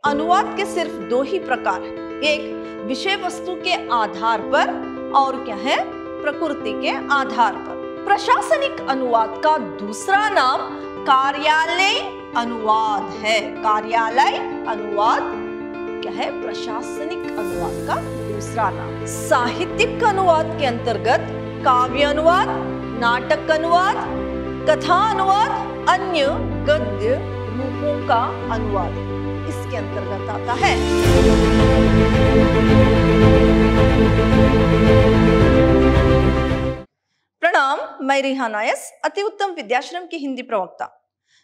अनुवाद के सिर्फ दो ही प्रकार हैं, एक विषय वस्तु के आधार पर और क्या है, प्रकृति के आधार पर। प्रशासनिक अनुवाद का दूसरा नाम कार्यालय अनुवाद है। कार्यालय अनुवाद क्या है, प्रशासनिक अनुवाद का दूसरा नाम। साहित्यिक अनुवाद के अंतर्गत काव्य अनुवाद, नाटक अनुवाद, कथा अनुवाद, अन्य गद्य रूपों का अनुवाद इसके अंतर्गत आता है। प्रणाम, मैं रिहाना एस, अति उत्तम विद्याश्रम की हिंदी प्रवक्ता।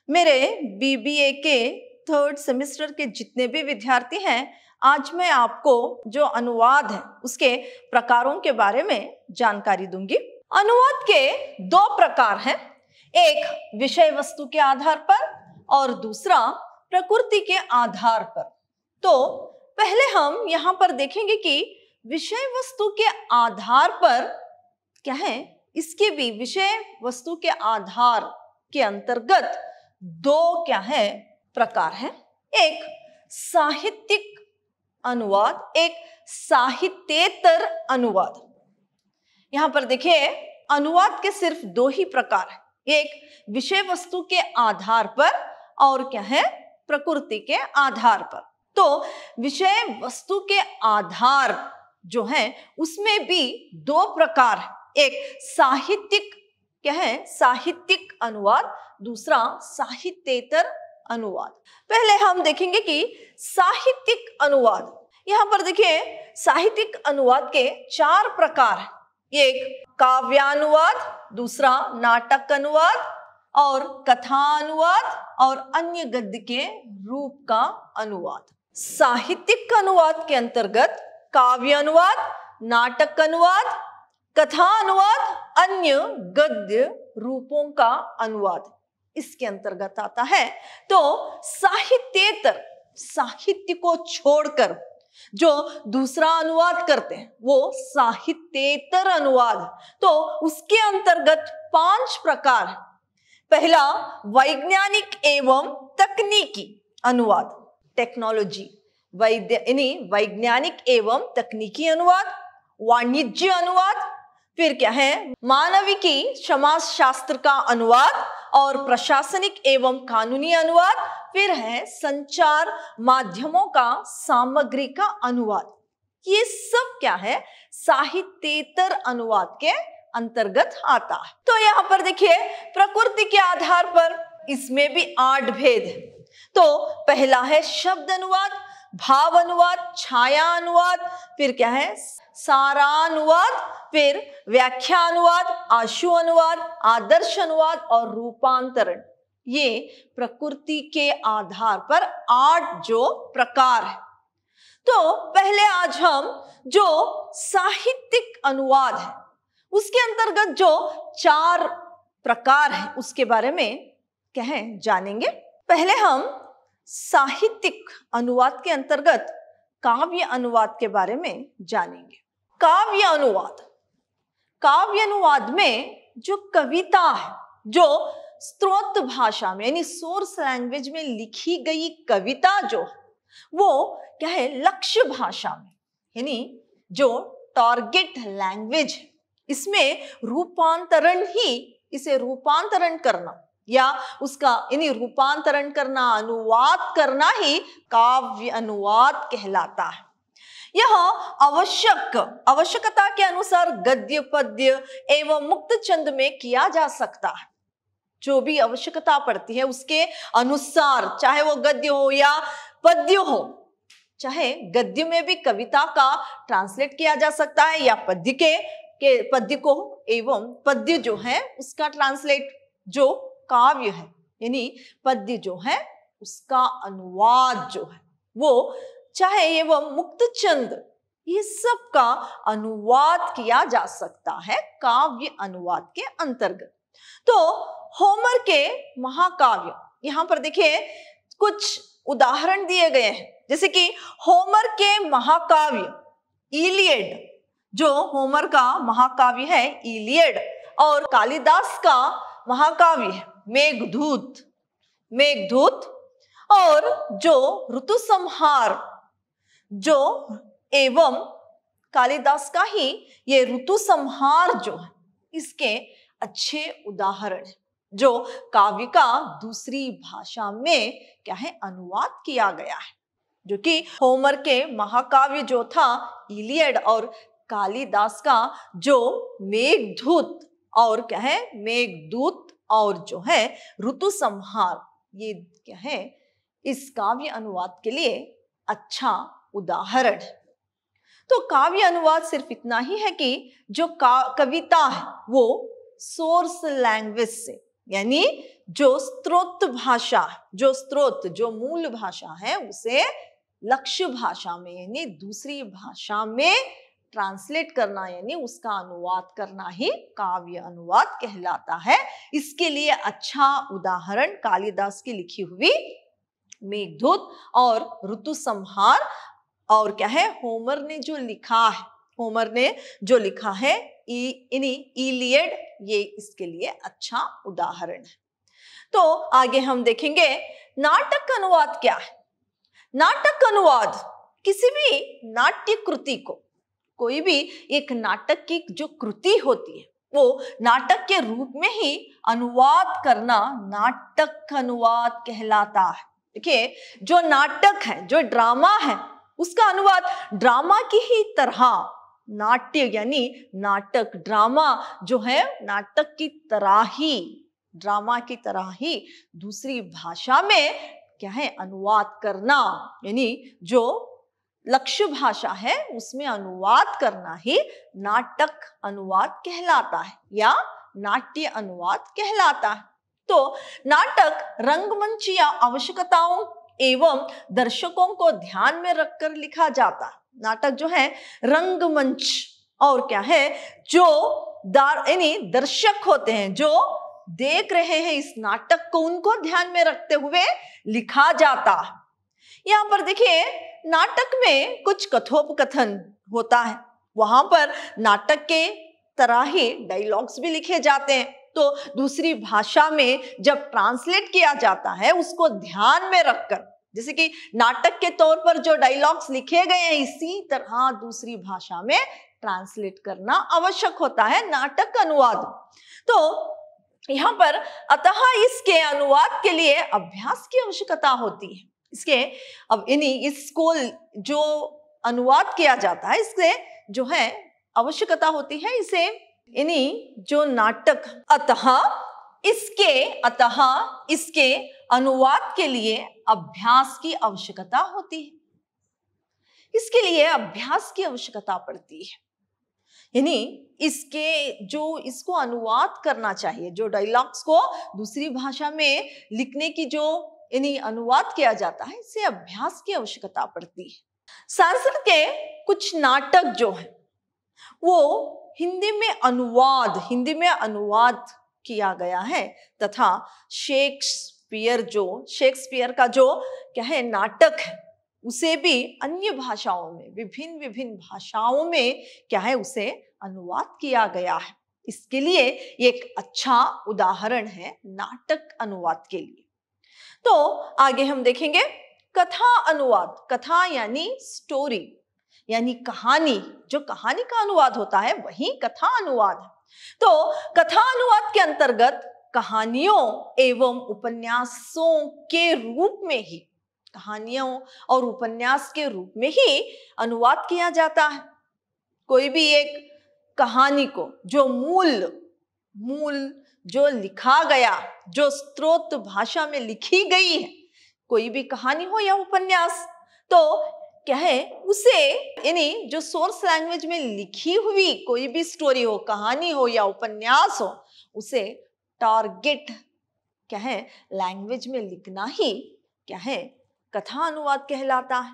मेरे बीबीए के 3rd सेमेस्टर के जितने भी विद्यार्थी हैं, आज मैं आपको जो अनुवाद है उसके प्रकारों के बारे में जानकारी दूंगी। अनुवाद के दो प्रकार हैं, एक विषय वस्तु के आधार पर और दूसरा प्रकृति के आधार पर। तो पहले हम यहाँ पर देखेंगे कि विषय वस्तु के आधार पर क्या है, इसके भी विषय वस्तु के आधार के अंतर्गत दो क्या है प्रकार हैं, एक साहित्यिक अनुवाद, एक साहित्येतर अनुवाद। यहाँ पर देखिए, अनुवाद के सिर्फ दो ही प्रकार हैं, एक विषय वस्तु के आधार पर और क्या है, प्रकृति के आधार पर। तो विषय वस्तु के आधार जो है उसमें भी दो प्रकार है, एक साहित्यिक क्या है, साहित्यिक अनुवाद, दूसरा साहित्येतर अनुवाद। पहले हम देखेंगे कि साहित्यिक अनुवाद। यहाँ पर देखिए, साहित्यिक अनुवाद के 4 प्रकार हैं, एक काव्यानुवाद, दूसरा नाटक अनुवाद और कथा अनुवाद और अन्य गद्य के रूप का अनुवाद। साहित्यिक अनुवाद के अंतर्गत काव्य अनुवाद, नाटक अनुवाद, कथा अनुवाद, अन्य गद्य रूपों का अनुवाद इसके अंतर्गत आता है। तो साहित्येतर, साहित्य को छोड़कर जो दूसरा अनुवाद करते हैं वो साहित्येतर अनुवाद। तो उसके अंतर्गत 5 प्रकार है। पहला वैज्ञानिक एवं तकनीकी अनुवाद, टेक्नोलॉजी, वैज्ञानिक एवं तकनीकी अनुवाद, वाणिज्य अनुवाद, फिर क्या है मानविकी समाज शास्त्र का अनुवाद और प्रशासनिक एवं कानूनी अनुवाद, फिर है संचार माध्यमों का सामग्री का अनुवाद। ये सब क्या है, साहित्येतर अनुवाद के अंतर्गत आता है। तो यहाँ पर देखिए, प्रकृति के आधार पर इसमें भी 8 भेद है। तो पहला है शब्द अनुवाद, भाव अनुवाद, छाया अनुवाद, फिर क्या है सारानुवाद, फिर व्याख्या अनुवाद, आशु अनुवाद, आदर्श अनुवाद और रूपांतरण। ये प्रकृति के आधार पर 8 जो प्रकार है। तो पहले आज हम जो साहित्यिक अनुवाद है उसके अंतर्गत जो 4 प्रकार है उसके बारे में क्या है जानेंगे। पहले हम साहित्यिक अनुवाद के अंतर्गत काव्य अनुवाद के बारे में जानेंगे। काव्य अनुवाद, काव्य अनुवाद में जो कविता है, जो स्रोत भाषा में यानी सोर्स लैंग्वेज में लिखी गई कविता जो है वो क्या है, लक्ष्य भाषा में यानी जो टारगेट लैंग्वेज है, इसमें रूपांतरण ही, इसे रूपांतरण करना या उसका यानी रूपांतरण करना, अनुवाद करना ही काव्य अनुवाद कहलाता है। यह आवश्यकता के अनुसार गद्य, पद्य एवं मुक्त छंद में किया जा सकता है। जो भी आवश्यकता पड़ती है उसके अनुसार, चाहे वो गद्य हो या पद्य हो, चाहे गद्य में भी कविता का ट्रांसलेट किया जा सकता है या पद्य को एवं पद्य जो है उसका ट्रांसलेट, जो काव्य है यानी पद्य जो है उसका अनुवाद जो है वो, चाहे एवं मुक्त छंद, ये सब का अनुवाद किया जा सकता है काव्य अनुवाद के अंतर्गत। तो होमर के महाकाव्य, यहाँ पर देखिए कुछ उदाहरण दिए गए हैं, जैसे कि होमर के महाकाव्य इलियड, जो होमर का महाकाव्य है इलियड, और कालिदास का महाकाव्य है मेघदूत, और जो ऋतु संहार जो एवं कालिदास का ही ये ऋतु संहार जो है इसके अच्छे उदाहरण है, जो काव्य का दूसरी भाषा में क्या है अनुवाद किया गया है, जो कि होमर के महाकाव्य जो था इलियड और कालिदास का जो मेघदूत और क्या है मेघदूत और जो है ऋतु संहार, ये क्या है इस काव्य अनुवाद के लिए अच्छा उदाहरण है। तो काव्य अनुवाद सिर्फ इतना ही है कि जो कविता है वो सोर्स लैंग्वेज से, यानी जो स्रोत भाषा, जो मूल भाषा है उसे लक्ष्य भाषा में यानी दूसरी भाषा में ट्रांसलेट करना यानी उसका अनुवाद करना ही काव्य अनुवाद कहलाता है। इसके लिए अच्छा उदाहरण कालिदास की लिखी हुई मेघदूत और ऋतु संहार, और क्या है होमर ने जो लिखा है इलियड, ये इसके लिए अच्छा उदाहरण है। तो आगे हम देखेंगे नाटक अनुवाद क्या है। नाटक अनुवाद किसी भी नाट्य कृति को, कोई भी एक नाटक की जो कृति होती है वो नाटक के रूप में ही अनुवाद करना नाटक अनुवाद कहलाता है। देखिए जो नाटक है, जो ड्रामा है, उसका अनुवाद ड्रामा की ही तरह, नाट्य यानी नाटक, ड्रामा जो है नाटक की तरह ही, ड्रामा की तरह ही दूसरी भाषा में क्या है अनुवाद करना, यानी जो लक्ष्य भाषा है उसमें अनुवाद करना ही नाटक अनुवाद कहलाता है या नाट्य अनुवाद कहलाता है। तो नाटक रंगमंच या आवश्यकताओं एवं दर्शकों को ध्यान में रखकर लिखा जाता है। नाटक जो है रंगमंच और क्या है जो यानी दर्शक होते हैं, जो देख रहे हैं इस नाटक को, उनको ध्यान में रखते हुए लिखा जाता है। यहाँ पर देखिए नाटक में कुछ कथोपकथन होता है, वहां पर नाटक के तरह ही डायलॉग्स भी लिखे जाते हैं। तो दूसरी भाषा में जब ट्रांसलेट किया जाता है उसको ध्यान में रखकर, जैसे कि नाटक के तौर पर जो डायलॉग्स लिखे गए हैं इसी तरह दूसरी भाषा में ट्रांसलेट करना आवश्यक होता है नाटक अनुवाद। तो यहाँ पर अतः इसके अनुवाद के लिए अभ्यास की आवश्यकता होती है। इसके अब इसको जो अनुवाद किया जाता है इससे जो है आवश्यकता होती है, इसे जो नाटक अतः इसके अनुवाद के लिए अभ्यास की आवश्यकता होती है। इसके लिए अभ्यास की आवश्यकता पड़ती है, यानी इसको अनुवाद करना चाहिए, जो डायलॉग्स को दूसरी भाषा में लिखने की जो अनुवाद किया जाता है, इससे अभ्यास की आवश्यकता पड़ती है। संस्कृत के कुछ नाटक जो है वो हिंदी में अनुवाद किया गया है, तथा शेक्सपियर का जो क्या है नाटक है उसे भी अन्य भाषाओं में, विभिन्न भाषाओं में क्या है उसे अनुवाद किया गया है। इसके लिए एक अच्छा उदाहरण है नाटक अनुवाद के लिए। तो आगे हम देखेंगे कथा अनुवाद। कथा यानी स्टोरी, यानी कहानी, जो कहानी का अनुवाद होता है वही कथा अनुवाद है। तो कथा अनुवाद के अंतर्गत कहानियों एवं उपन्यासों के रूप में ही, कहानियों और उपन्यास के रूप में ही अनुवाद किया जाता है। कोई भी एक कहानी को जो मूल जो लिखा गया, जो स्रोत भाषा में लिखी गई है, कोई भी कहानी हो या उपन्यास, तो क्या है उसे जो सोर्स लैंग्वेज में लिखी हुई कोई भी स्टोरी हो, कहानी हो या उपन्यास हो, उसे टारगेट क्या है लैंग्वेज में लिखना ही क्या है कथा अनुवाद कहलाता है।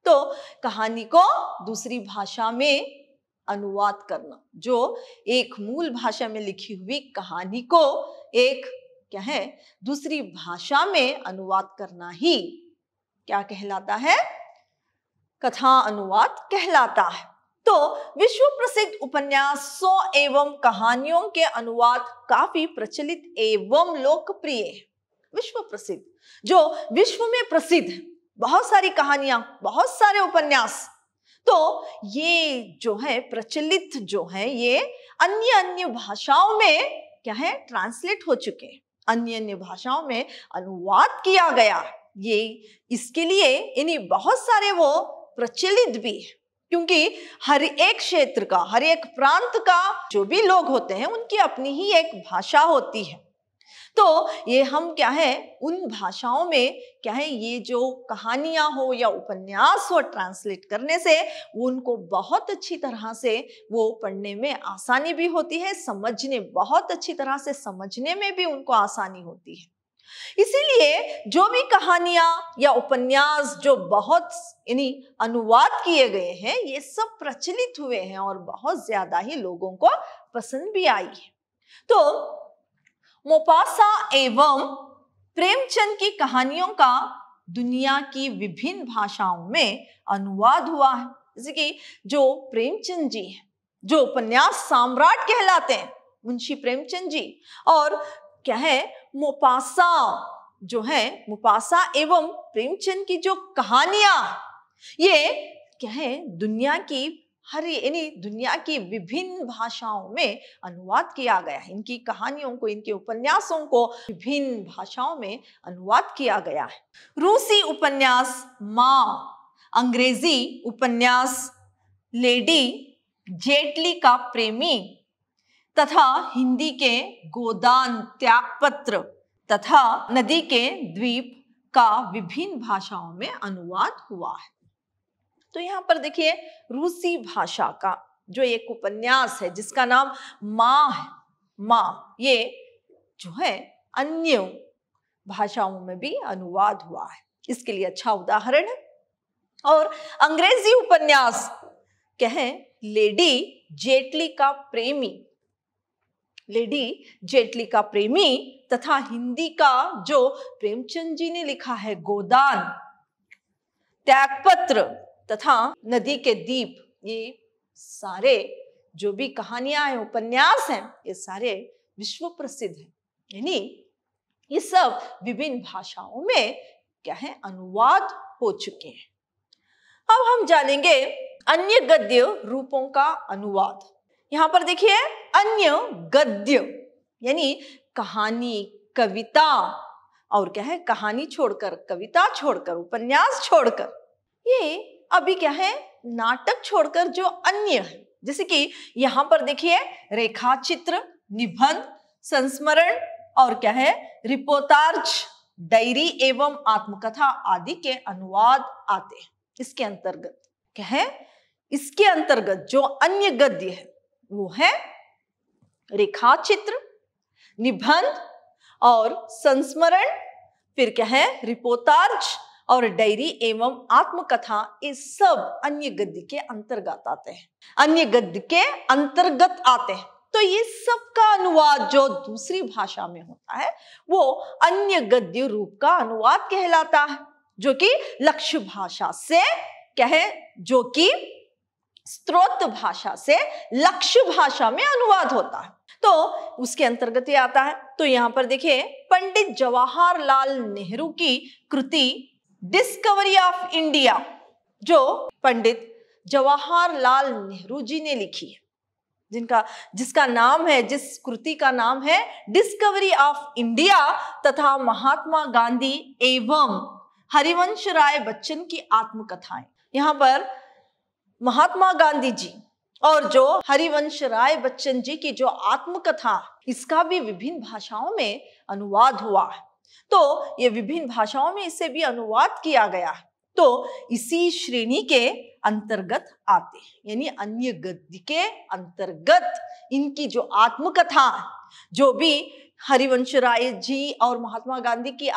तो कहानी को दूसरी भाषा में अनुवाद करना, जो एक मूल भाषा में लिखी हुई कहानी को एक क्या है दूसरी भाषा में अनुवाद करना ही क्या कहलाता है, कथा अनुवाद कहलाता है। तो विश्व प्रसिद्ध उपन्यासों एवं कहानियों के अनुवाद काफी प्रचलित एवं लोकप्रिय है। विश्व प्रसिद्ध, जो विश्व में प्रसिद्ध है, बहुत सारी कहानियां, बहुत सारे उपन्यास। तो ये जो है प्रचलित जो है ये अन्य अन्य भाषाओं में क्या है ट्रांसलेट हो चुके हैं, अन्य अन्य भाषाओं में अनुवाद किया गया। ये इसके लिए इन्हीं बहुत सारे वो प्रचलित भी है, क्योंकि हर एक क्षेत्र का, हर एक प्रांत का जो भी लोग होते हैं उनकी अपनी ही एक भाषा होती है। तो ये हम क्या है उन भाषाओं में क्या है ये जो कहानियां हो या उपन्यास हो ट्रांसलेट करने से उनको बहुत अच्छी तरह से वो पढ़ने में आसानी भी होती है, समझने बहुत अच्छी तरह से समझने में भी उनको आसानी होती है। इसीलिए जो भी कहानियां या उपन्यास जो बहुत इन्हीं अनुवाद किए गए हैं ये सब प्रचलित हुए हैं और बहुत ज्यादा ही लोगों को पसंद भी आई है। तो मोपासा एवं प्रेमचंद की कहानियों का दुनिया की विभिन्न भाषाओं में अनुवाद हुआ है। जैसे कि जो प्रेमचंद जी हैं, जो उपन्यास सम्राट कहलाते हैं, मुंशी प्रेमचंद जी, और क्या है मोपासा जो है, मोपासा एवं प्रेमचंद की जो कहानियां ये क्या है दुनिया की दुनिया की विभिन्न भाषाओं में अनुवाद किया गया है। इनकी कहानियों को, इनके उपन्यासों को विभिन्न भाषाओं में अनुवाद किया गया है। रूसी उपन्यास माँ, अंग्रेजी उपन्यास लेडी जेटली का प्रेमी तथा हिंदी के गोदान त्यागपत्र तथा नदी के द्वीप का विभिन्न भाषाओं में अनुवाद हुआ है। तो यहाँ पर देखिए रूसी भाषा का जो एक उपन्यास है जिसका नाम माँ है, माँ, ये जो है अन्य भाषाओं में भी अनुवाद हुआ है, इसके लिए अच्छा उदाहरण है। और अंग्रेजी उपन्यास क्या है लेडी जेटली का प्रेमी, लेडी जेटली का प्रेमी तथा हिंदी का जो प्रेमचंद जी ने लिखा है गोदान त्यागपत्र तथा नदी के द्वीप, ये सारे जो भी कहानियां हैं, उपन्यास हैं, ये सारे विश्व प्रसिद्ध हैं, यानी ये सब विभिन्न भाषाओं में क्या है अनुवाद हो चुके हैं। अब हम जानेंगे अन्य गद्य रूपों का अनुवाद। यहां पर देखिए अन्य गद्य यानी कहानी, कविता, और क्या है कहानी छोड़कर, कविता छोड़कर, उपन्यास छोड़कर, ये अभी क्या है नाटक छोड़कर जो अन्य है, जैसे कि यहां पर देखिए रेखा चित्र, निबंध, संस्मरण और क्या है रिपोर्टाज, डायरी एवं आत्मकथा आदि के अनुवाद आते हैं। इसके अंतर्गत क्या है, इसके अंतर्गत जो अन्य गद्य है वो है रेखा चित्र, निबंध और संस्मरण, फिर क्या है रिपोर्टाज और डायरी एवं आत्मकथा, ये सब अन्य गद्य के अंतर्गत आते हैं, अन्य गद्य के अंतर्गत आते हैं। तो ये सब का अनुवाद जो दूसरी भाषा में होता है वो अन्य गद्य रूप का अनुवाद कहलाता है, जो कि लक्ष्य भाषा से क्या है, जो कि स्रोत भाषा से लक्ष्य भाषा में अनुवाद होता है, तो उसके अंतर्गत ये आता है। तो यहाँ पर देखिए पंडित जवाहरलाल नेहरू की कृति डिस्कवरी ऑफ इंडिया, जो पंडित जवाहरलाल नेहरू जी ने लिखी है, जिसका नाम है, जिस कृति का नाम है डिस्कवरी ऑफ इंडिया, तथा महात्मा गांधी एवं हरिवंश राय बच्चन की आत्मकथाएं। यहाँ पर महात्मा गांधी जी और जो हरिवंश राय बच्चन जी की जो आत्मकथा, इसका भी विभिन्न भाषाओं में अनुवाद हुआ है। तो ये विभिन्न भाषाओं में इसे भी अनुवाद किया गया है, तो इसी श्रेणी के अंतर्गत आते हैं, यानी अन्य गद्य के अंतर्गत इनकी जो आत्मकथा, जो भी हरिवंश राय जी और महात्मा गांधी की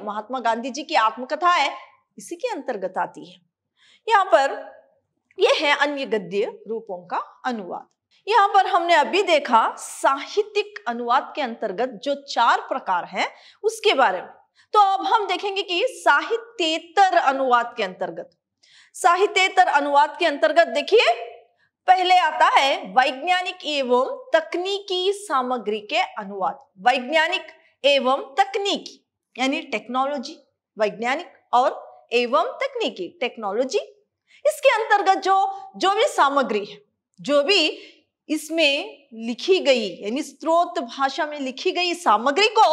महात्मा गांधी जी की आत्मकथा है, इसी के अंतर्गत आती है। यहाँ पर यह है अन्य गद्य रूपों का अनुवाद। यहाँ पर हमने अभी देखा साहित्यिक अनुवाद के अंतर्गत जो 4 प्रकार हैं उसके बारे में। तो अब हम देखेंगे कि साहित्येतर अनुवाद के अंतर्गत, साहित्येतर अनुवाद के अंतर्गत देखिए पहले आता है वैज्ञानिक एवं तकनीकी सामग्री के अनुवाद, वैज्ञानिक एवं तकनीकी यानी टेक्नोलॉजी, वैज्ञानिक और एवं तकनीकी टेक्नोलॉजी। इसके अंतर्गत जो भी सामग्री है, जो भी इसमें लिखी गई यानी स्रोत भाषा में लिखी गई सामग्री को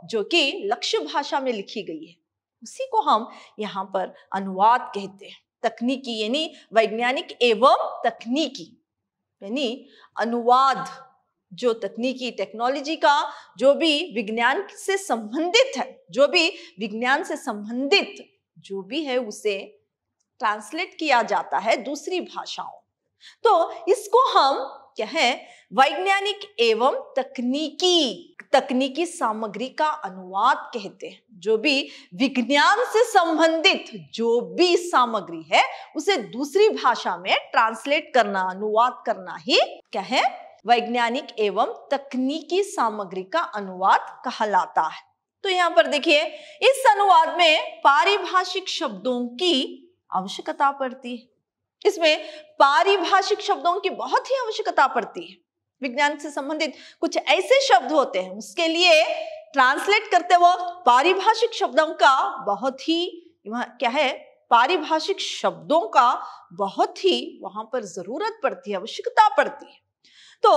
जो कि लक्ष्य भाषा में लिखी गई है, उसी को हम यहाँ पर अनुवाद कहते हैं। तकनीकी यानी वैज्ञानिक एवं तकनीकी यानी अनुवाद, जो तकनीकी टेक्नोलॉजी का जो भी विज्ञान से संबंधित है, जो भी विज्ञान से संबंधित जो भी है उसे ट्रांसलेट किया जाता है दूसरी भाषाओं। तो इसको हम क्या है, वैज्ञानिक एवं तकनीकी सामग्री का अनुवाद कहते हैं। जो भी विज्ञान से संबंधित जो भी सामग्री है उसे दूसरी भाषा में ट्रांसलेट करना, अनुवाद करना ही क्या है, वैज्ञानिक एवं तकनीकी सामग्री का अनुवाद कहलाता है। तो यहाँ पर देखिए, इस अनुवाद में पारिभाषिक शब्दों की आवश्यकता पड़ती है। इसमें पारिभाषिक शब्दों की बहुत ही आवश्यकता पड़ती है। विज्ञान से संबंधित कुछ ऐसे शब्द होते हैं, उसके लिए ट्रांसलेट करते वक्त पारिभाषिक शब्दों का बहुत ही क्या है, पारिभाषिक शब्दों का बहुत ही वहां पर जरूरत पड़ती है, आवश्यकता पड़ती है। तो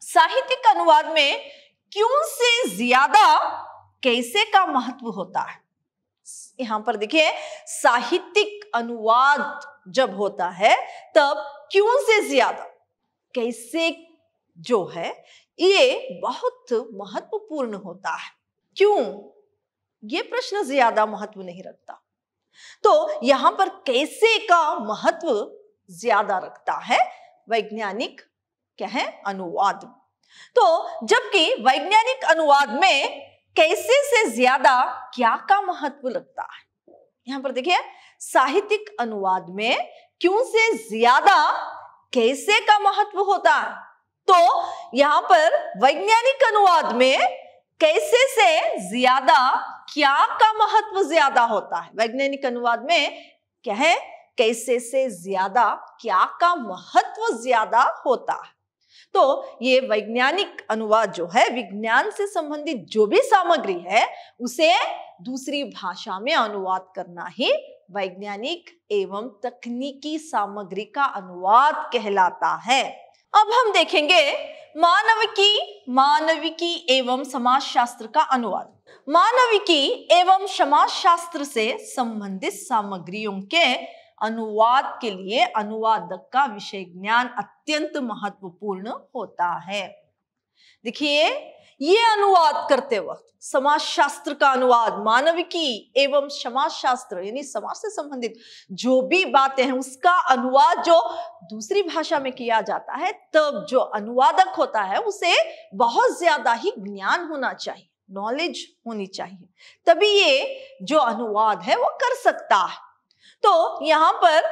साहित्यिक अनुवाद में क्यों से ज्यादा कैसे का महत्व होता है। यहां पर देखिए, साहित्यिक अनुवाद जब होता है तब क्यों से ज्यादा कैसे जो है ये बहुत महत्वपूर्ण होता है। क्यों, ये प्रश्न ज्यादा महत्व नहीं रखता, तो यहां पर कैसे का महत्व ज्यादा रखता है वैज्ञानिक क्या है, अनुवाद। तो जबकि वैज्ञानिक अनुवाद में कैसे से ज्यादा क्या का महत्व लगता है। यहां पर देखिए, साहित्यिक अनुवाद में क्यों से ज्यादा कैसे का महत्व होता है, तो यहां पर वैज्ञानिक अनुवाद में कैसे से ज्यादा क्या का महत्व ज्यादा होता है। वैज्ञानिक अनुवाद में क्या है, कैसे से ज्यादा क्या का महत्व ज्यादा होता है। तो ये वैज्ञानिक अनुवाद जो है, विज्ञान से संबंधित जो भी सामग्री है उसे दूसरी भाषा में अनुवाद करना ही वैज्ञानिक एवं तकनीकी सामग्री का अनुवाद कहलाता है। अब हम देखेंगे मानविकी एवं समाजशास्त्र का अनुवाद। मानविकी एवं समाजशास्त्र से संबंधित सामग्रियों के अनुवाद के लिए अनुवादक का विषय ज्ञान अत्यंत महत्वपूर्ण होता है। देखिए, ये अनुवाद करते वक्त समाजशास्त्र का अनुवाद, मानविकी एवं समाजशास्त्र यानी समाज से संबंधित जो भी बातें हैं उसका अनुवाद जो दूसरी भाषा में किया जाता है, तब जो अनुवादक होता है उसे बहुत ज्यादा ही ज्ञान होना चाहिए, नॉलेज होनी चाहिए, तभी ये जो अनुवाद है वो कर सकता है। तो यहाँ पर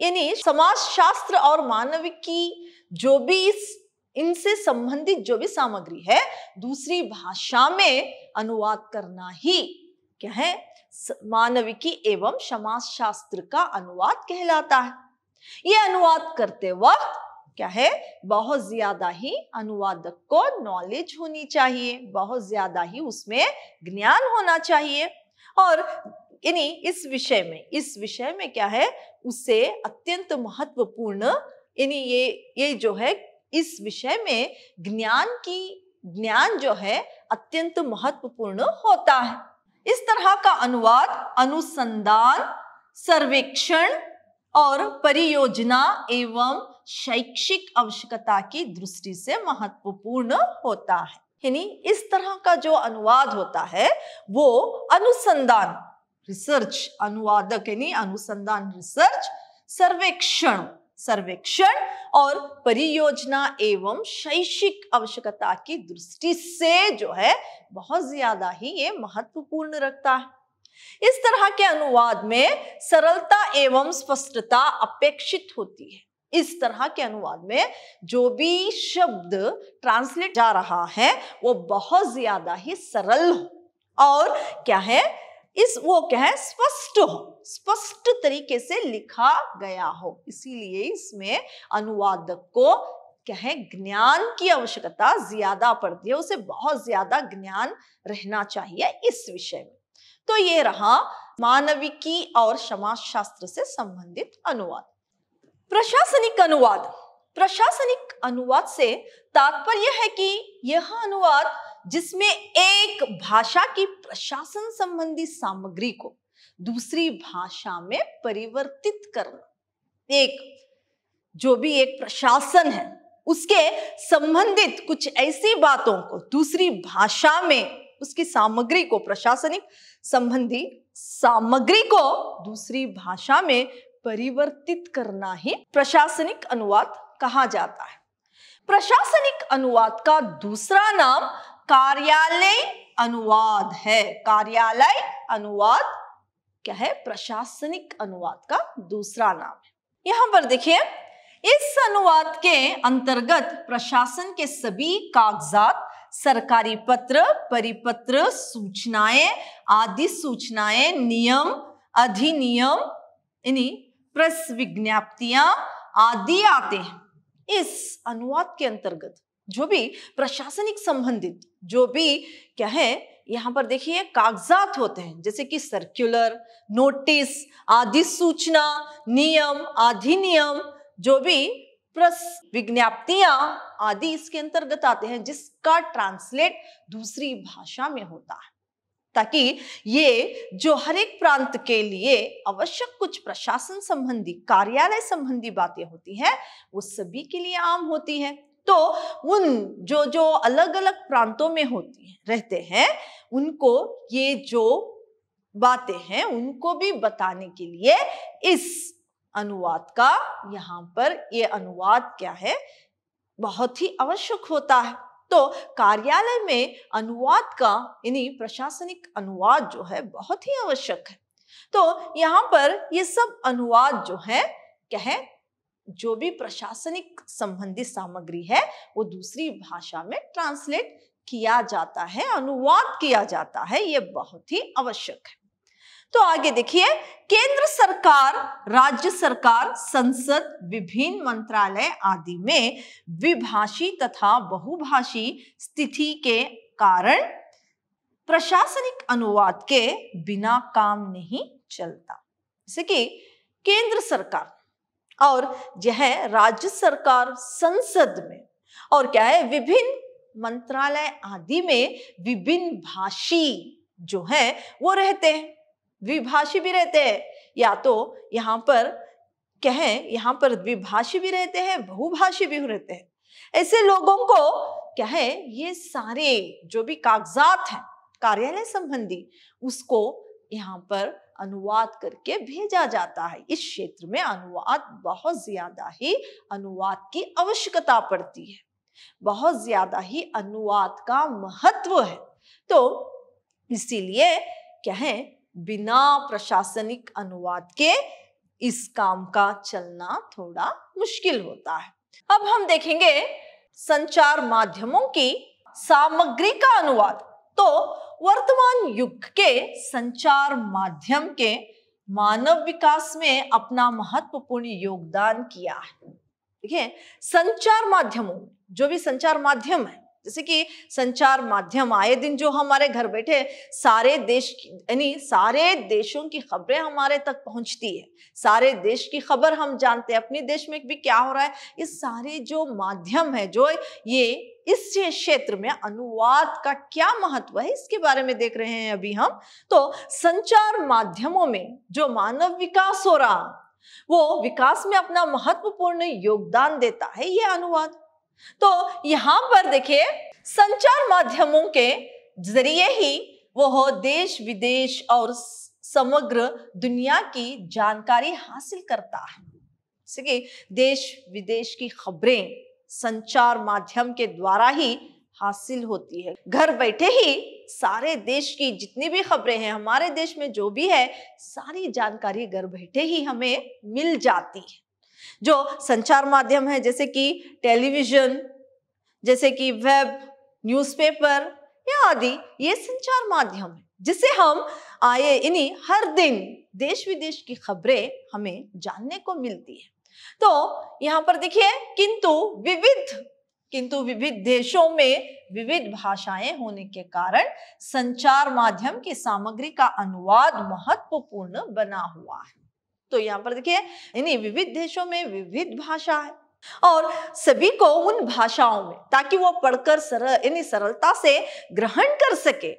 यानी समाजशास्त्र और मानविकी जो भी इनसे संबंधित जो भी सामग्री है दूसरी भाषा में अनुवाद करना ही क्या है, मानविकी एवं समाजशास्त्र का अनुवाद कहलाता है। यह अनुवाद करते वक्त क्या है, बहुत ज्यादा ही अनुवादक को नॉलेज होनी चाहिए, बहुत ज्यादा ही उसमें ज्ञान होना चाहिए। और यानी इस विषय में क्या है, उससे अत्यंत महत्वपूर्ण यानी ये जो है, इस विषय में ज्ञान जो है अत्यंत महत्वपूर्ण होता है। इस तरह का अनुवाद अनुसंधान, सर्वेक्षण और परियोजना एवं शैक्षिक आवश्यकता की दृष्टि से महत्वपूर्ण होता है। यानी इस तरह का जो अनुवाद होता है वो अनुसंधान, रिसर्च, अनुवादक यानी अनुसंधान, रिसर्च, सर्वेक्षण और परियोजना एवं शैक्षिक आवश्यकता की दृष्टि से जो है बहुत ज्यादा ही ये महत्वपूर्ण रखता है। इस तरह के अनुवाद में सरलता एवं स्पष्टता अपेक्षित होती है। इस तरह के अनुवाद में जो भी शब्द ट्रांसलेट जा रहा है वो बहुत ज्यादा ही सरल हो और क्या है, स्पष्ट हो, स्पष्ट तरीके से लिखा गया हो। इसीलिए इसमें अनुवादक को क्या है, ज्ञान की आवश्यकता ज्यादा पड़ती है, उसे बहुत ज्यादा ज्ञान रहना चाहिए इस विषय में। तो ये रहा मानविकी और समाजशास्त्र से संबंधित अनुवाद। प्रशासनिक अनुवाद। प्रशासनिक अनुवाद से तात्पर्य है कि यह अनुवाद जिसमें एक भाषा की प्रशासन संबंधी सामग्री को दूसरी भाषा में परिवर्तित करना। एक जो भी एक प्रशासन है उसके संबंधित कुछ ऐसी बातों को दूसरी भाषा में, उसकी सामग्री को, प्रशासनिक संबंधी सामग्री को दूसरी भाषा में परिवर्तित करना ही प्रशासनिक अनुवाद कहा जाता है। प्रशासनिक अनुवाद का दूसरा नाम कार्यालय अनुवाद है। कार्यालय अनुवाद क्या है, प्रशासनिक अनुवाद का दूसरा नाम है। यहां पर देखिए, इस अनुवाद के अंतर्गत प्रशासन के सभी कागजात, सरकारी पत्र, परिपत्र, सूचनाएं, आदि सूचनाएं, नियम, अधिनियम, प्रेस विज्ञप्तियां आदि आते हैं। इस अनुवाद के अंतर्गत जो भी प्रशासनिक संबंधित जो भी क्या है, यहाँ पर देखिए कागजात होते हैं, जैसे कि सर्कुलर, नोटिस, आदि सूचना, नियम, अधिनियम, जो भी प्रेस विज्ञप्तियां आदि इसके अंतर्गत आते हैं, जिसका ट्रांसलेट दूसरी भाषा में होता है, ताकि ये जो हर एक प्रांत के लिए आवश्यक कुछ प्रशासन संबंधी, कार्यालय संबंधी बातें होती हैं, वो सभी के लिए आम होती है। तो उन जो जो अलग अलग प्रांतों में होती हैं, रहते हैं, उनको ये जो बातें हैं उनको भी बताने के लिए इस अनुवाद का यहाँ पर ये अनुवाद क्या है, बहुत ही आवश्यक होता है। तो कार्यालय में अनुवाद का प्रशासनिक अनुवाद जो है बहुत ही आवश्यक है। तो यहाँ पर ये सब अनुवाद जो है क्या है, जो भी प्रशासनिक संबंधी सामग्री है वो दूसरी भाषा में ट्रांसलेट किया जाता है, अनुवाद किया जाता है, ये बहुत ही आवश्यक है। तो आगे देखिए, केंद्र सरकार, राज्य सरकार, संसद, विभिन्न मंत्रालय आदि में द्विभाषी तथा बहुभाषी स्थिति के कारण प्रशासनिक अनुवाद के बिना काम नहीं चलता। जैसे कि केंद्र सरकार और यह राज्य सरकार, संसद में और क्या है, विभिन्न मंत्रालय आदि में विभिन्न भाषी जो है वो रहते हैं, द्विभाषी भी रहते हैं, या तो यहाँ पर क्या है, यहाँ पर द्विभाषी भी रहते हैं, बहुभाषी भी रहते हैं। ऐसे लोगों को क्या है, ये सारे जो भी कागजात हैं कार्यालय संबंधी, उसको यहाँ पर अनुवाद करके भेजा जाता है। इस क्षेत्र में अनुवाद बहुत ज्यादा ही अनुवाद की आवश्यकता पड़ती है, बहुत ज्यादा ही अनुवाद का महत्व है। तो इसीलिए क्या है, बिना प्रशासनिक अनुवाद के इस काम का चलना थोड़ा मुश्किल होता है। अब हम देखेंगे संचार माध्यमों की सामग्री का अनुवाद। तो वर्तमान युग के संचार माध्यम के मानव विकास में अपना महत्वपूर्ण योगदान किया है। देखिए, संचार माध्यमों, जो भी संचार माध्यम है, जैसे कि संचार माध्यम आए दिन जो हमारे घर बैठे सारे देश यानी सारे देशों की खबरें हमारे तक पहुंचती है, सारे देश की खबर हम जानते हैं, अपने देश में भी क्या हो रहा है, इस सारे जो माध्यम है, जो ये इस क्षेत्र में अनुवाद का क्या महत्व है, इसके बारे में देख रहे हैं अभी हम। तो संचार माध्यमों में जो मानव विकास हो रहा, वो विकास में अपना महत्वपूर्ण योगदान देता है ये अनुवाद। तो यहां पर देखिए, संचार माध्यमों के जरिए ही वो देश विदेश और समग्र दुनिया की जानकारी हासिल करता है। जैसे कि देश विदेश की खबरें संचार माध्यम के द्वारा ही हासिल होती है। घर बैठे ही सारे देश की जितनी भी खबरें हैं, हमारे देश में जो भी है, सारी जानकारी घर बैठे ही हमें मिल जाती है। जो संचार माध्यम है, जैसे कि टेलीविजन, जैसे कि वेब, न्यूज़पेपर या आदि, ये संचार माध्यम है जिसे हम हर दिन देश विदेश की खबरें हमें जानने को मिलती है। तो यहाँ पर देखिए, किंतु विविध देशों में विविध भाषाएं होने के कारण संचार माध्यम की सामग्री का अनुवाद महत्वपूर्ण बना हुआ है। तो यहाँ पर देखिए, यानी विविध देशों में विविध भाषा है और सभी को उन भाषाओं में, ताकि वो पढ़कर सरलता से ग्रहण कर सके,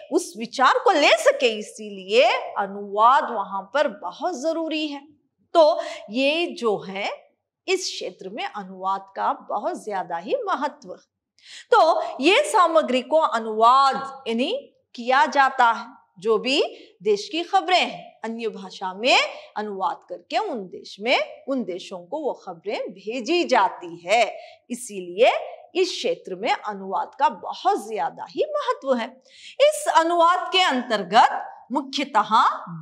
उस विचार को ले सके, इसीलिए अनुवाद वहां पर बहुत जरूरी है। तो ये जो है, इस क्षेत्र में अनुवाद का बहुत ज्यादा ही महत्व। तो ये सामग्री को अनुवाद यानी किया जाता है। जो भी देश की खबरें हैं, अन्य भाषा में अनुवाद करके उन देशों को वो खबरें भेजी जाती है। इसीलिए इस क्षेत्र में अनुवाद का बहुत ज्यादा ही महत्व है। इस अनुवाद के अंतर्गत मुख्यतः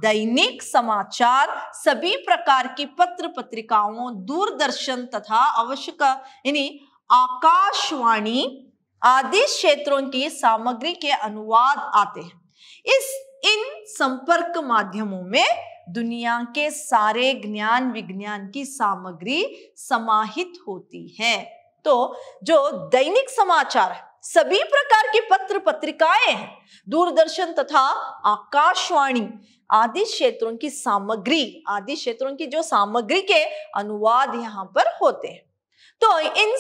दैनिक समाचार, सभी प्रकार की पत्र पत्रिकाओं, दूरदर्शन तथा आवश्यक यानी आकाशवाणी आदि क्षेत्रों की सामग्री के अनुवाद आते हैं। इन संपर्क माध्यमों में दुनिया के सारे ज्ञान विज्ञान की सामग्री समाहित होती है। तो जो दैनिक समाचार है, सभी प्रकार की पत्र पत्रिकाएं हैं, दूरदर्शन तथा आकाशवाणी आदि क्षेत्रों की जो सामग्री के अनुवाद यहाँ पर होते हैं। तो इन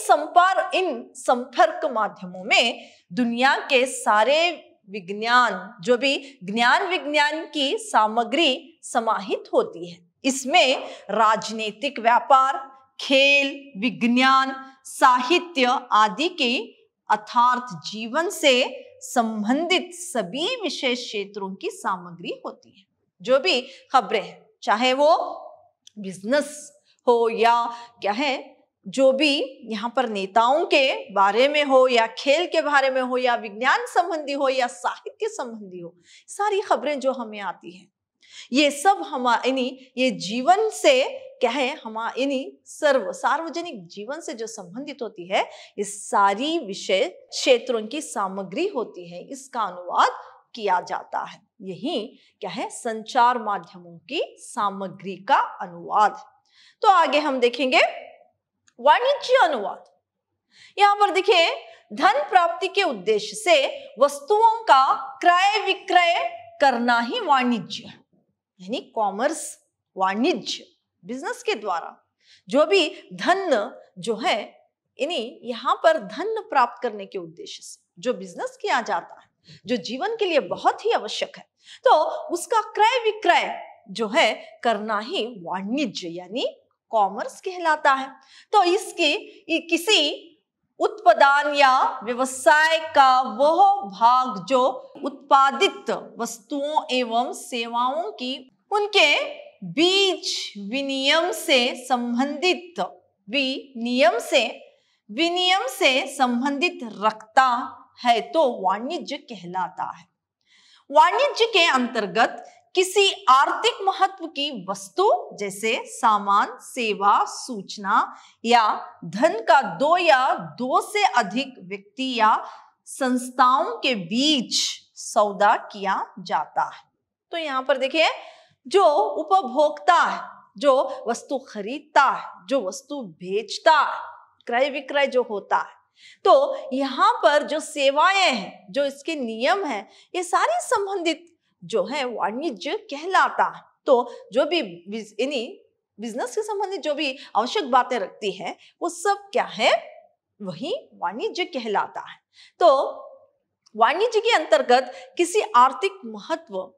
संपर्क माध्यमों में दुनिया के सारे विज्ञान, जो भी ज्ञान विज्ञान की सामग्री समाहित होती है। इसमें राजनीतिक, व्यापार, खेल, विज्ञान, साहित्य आदि के अर्थात जीवन से संबंधित सभी विशेष क्षेत्रों की सामग्री होती है। जो भी खबरें हैं, चाहे वो बिजनेस हो या क्या है, जो भी यहाँ पर नेताओं के बारे में हो या खेल के बारे में हो या विज्ञान संबंधी हो या साहित्य संबंधी हो, सारी खबरें जो हमें आती हैं, ये सब ये जीवन से क्या है, सार्वजनिक जीवन से जो संबंधित होती है, इस सारी विषय क्षेत्रों की सामग्री होती है, इसका अनुवाद किया जाता है। यही क्या है, संचार माध्यमों की सामग्री का अनुवाद। तो आगे हम देखेंगे वाणिज्य अनुवाद। यहाँ पर देखिए, धन प्राप्ति के उद्देश्य से वस्तुओं का क्रय विक्रय करना ही वाणिज्य है, यानी कॉमर्स, वाणिज्य, बिजनेस के द्वारा जो भी धन जो है, यहाँ पर धन प्राप्त करने के उद्देश्य से जो बिजनेस किया जाता है, जो जीवन के लिए बहुत ही आवश्यक है, तो उसका क्रय विक्रय जो है करना ही वाणिज्य यानी कॉमर्स कहलाता है। तो इसकी किसी उत्पादन या व्यवसाय का वह भाग जो उत्पादित वस्तुओं एवं सेवाओं की उनके बीच विनिमय से संबंधित रखता है, तो वाणिज्य कहलाता है। वाणिज्य के अंतर्गत किसी आर्थिक महत्व की वस्तु जैसे सामान, सेवा, सूचना या धन का दो या दो से अधिक व्यक्ति या संस्थाओं के बीच सौदा किया जाता है। तो यहाँ पर देखिए, जो उपभोक्ता है, जो वस्तु खरीदता है, जो वस्तु बेचता है, क्रय विक्रय जो होता है, तो यहाँ पर जो सेवाएं हैं, जो इसके नियम हैं, ये सारी संबंधित जो है वाणिज्य कहलाता है। तो जो भी बिजनेस के संबंधित जो भी आवश्यक बातें रखती है, वो सब क्या है, वही वाणिज्य कहलाता है। तो वाणिज्य के अंतर्गत किसी आर्थिक महत्व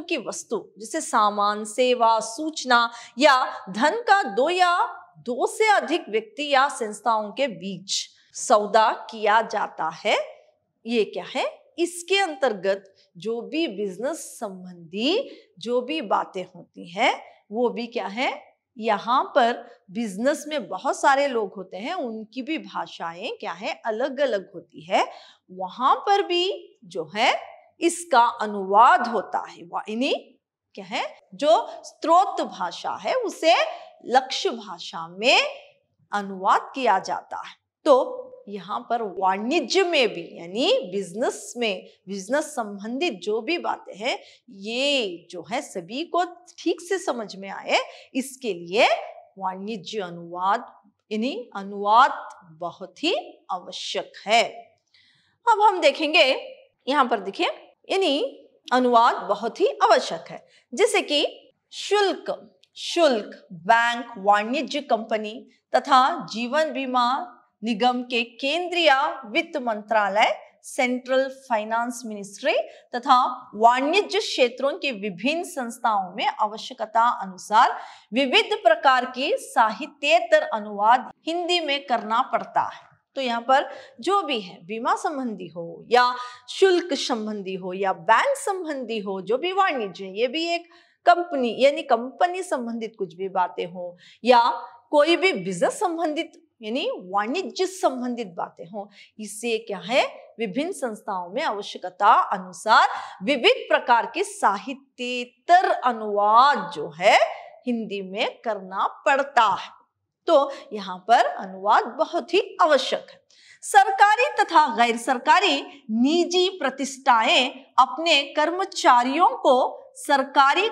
की वस्तु जैसे सामान, सेवा, सूचना या धन का दो से अधिक व्यक्ति या संस्थाओं के बीच सौदा किया जाता है। ये क्या है, इसके अंतर्गत जो भी बिजनेस संबंधी जो भी बातें होती हैं, वो भी क्या है, यहाँ पर बिजनेस में बहुत सारे लोग होते हैं, उनकी भी भाषाएं क्या है, अलग अलग होती है। वहां पर भी जो है इसका अनुवाद होता है। यानी क्या है, जो स्रोत भाषा है उसे लक्ष्य भाषा में अनुवाद किया जाता है। तो यहाँ पर वाणिज्य में भी यानी बिजनेस में, बिजनेस संबंधित जो भी बातें हैं ये जो है सभी को ठीक से समझ में आए, इसके लिए वाणिज्य अनुवाद यानी अनुवाद बहुत ही आवश्यक है। अब हम देखेंगे, यहाँ पर देखिए यानी अनुवाद बहुत ही आवश्यक है। जैसे कि शुल्क, बैंक, वाणिज्य कंपनी तथा जीवन बीमा निगम के केंद्रीय वित्त मंत्रालय, सेंट्रल फाइनेंस मिनिस्ट्री तथा वाणिज्य क्षेत्रों की विभिन्न संस्थाओं में आवश्यकता अनुसार विविध प्रकार की साहित्येतर अनुवाद हिंदी में करना पड़ता है। तो यहाँ पर जो भी है, बीमा संबंधी हो या शुल्क संबंधी हो या बैंक संबंधी हो, जो भी वाणिज्य है, ये भी एक कंपनी यानी कंपनी संबंधित कुछ भी बातें हो या कोई भी बिजनेस संबंधित यानी वाणिज्य संबंधित बातें हो, इससे क्या है, विभिन्न संस्थाओं में आवश्यकता अनुसार विविध प्रकार के साहित्येतर अनुवाद जो है हिंदी में करना पड़ता है। तो यहाँ पर अनुवाद बहुत ही आवश्यक है। सरकारी तथा गैर सरकारी निजी प्रतिष्ठाएं अपने कर्मचारियों को सरकारी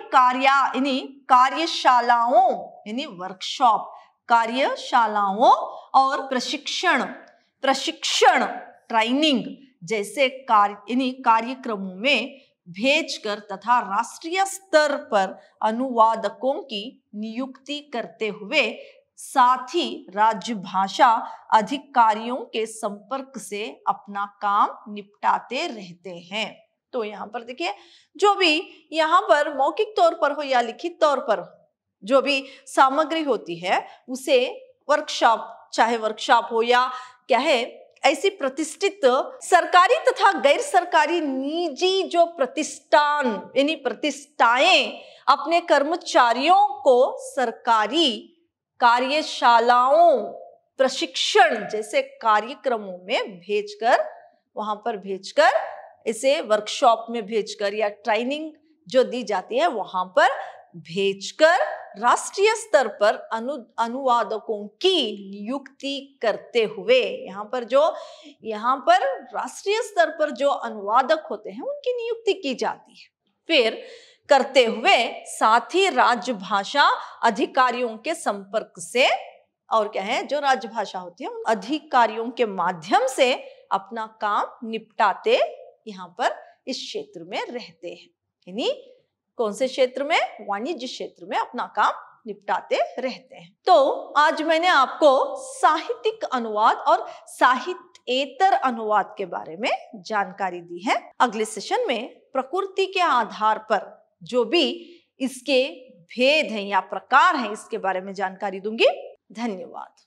कार्यशालाओं यानी वर्कशॉप, कार्यशालाओं और प्रशिक्षण ट्रेनिंग जैसे कार्यक्रमों में भेजकर तथा राष्ट्रीय स्तर पर अनुवादकों की नियुक्ति करते हुए साथ ही राजभाषा अधिकारियों के संपर्क से अपना काम निपटाते रहते हैं। तो यहाँ पर देखिए, जो भी यहाँ पर मौखिक तौर पर हो या लिखित तौर पर जो भी सामग्री होती है उसे वर्कशॉप, चाहे वर्कशॉप हो या क्या है, ऐसी प्रतिष्ठित सरकारी तथा गैर सरकारी निजी जो प्रतिष्ठान यानी प्रतिष्ठाएं अपने कर्मचारियों को सरकारी कार्यशालाओं, प्रशिक्षण जैसे कार्यक्रमों में भेजकर, वहां पर भेजकर, इसे वर्कशॉप में भेजकर या ट्रेनिंग जो दी जाती है वहां पर भेजकर राष्ट्रीय स्तर पर अनुवादकों की नियुक्ति करते हुए, यहाँ पर राष्ट्रीय स्तर पर जो अनुवादक होते हैं उनकी नियुक्ति की जाती है। फिर करते हुए साथ ही राजभाषा अधिकारियों के संपर्क से, और क्या है, जो राजभाषा होती है अधिकारियों के माध्यम से अपना काम निपटाते यहाँ पर इस क्षेत्र में रहते हैं। यानी कौन से क्षेत्र में, वाणिज्य क्षेत्र में अपना काम निपटाते रहते हैं। तो आज मैंने आपको साहित्यिक अनुवाद और साहित्येतर अनुवाद के बारे में जानकारी दी है। अगले सेशन में प्रकृति के आधार पर जो भी इसके भेद हैं या प्रकार हैं इसके बारे में जानकारी दूंगी। धन्यवाद।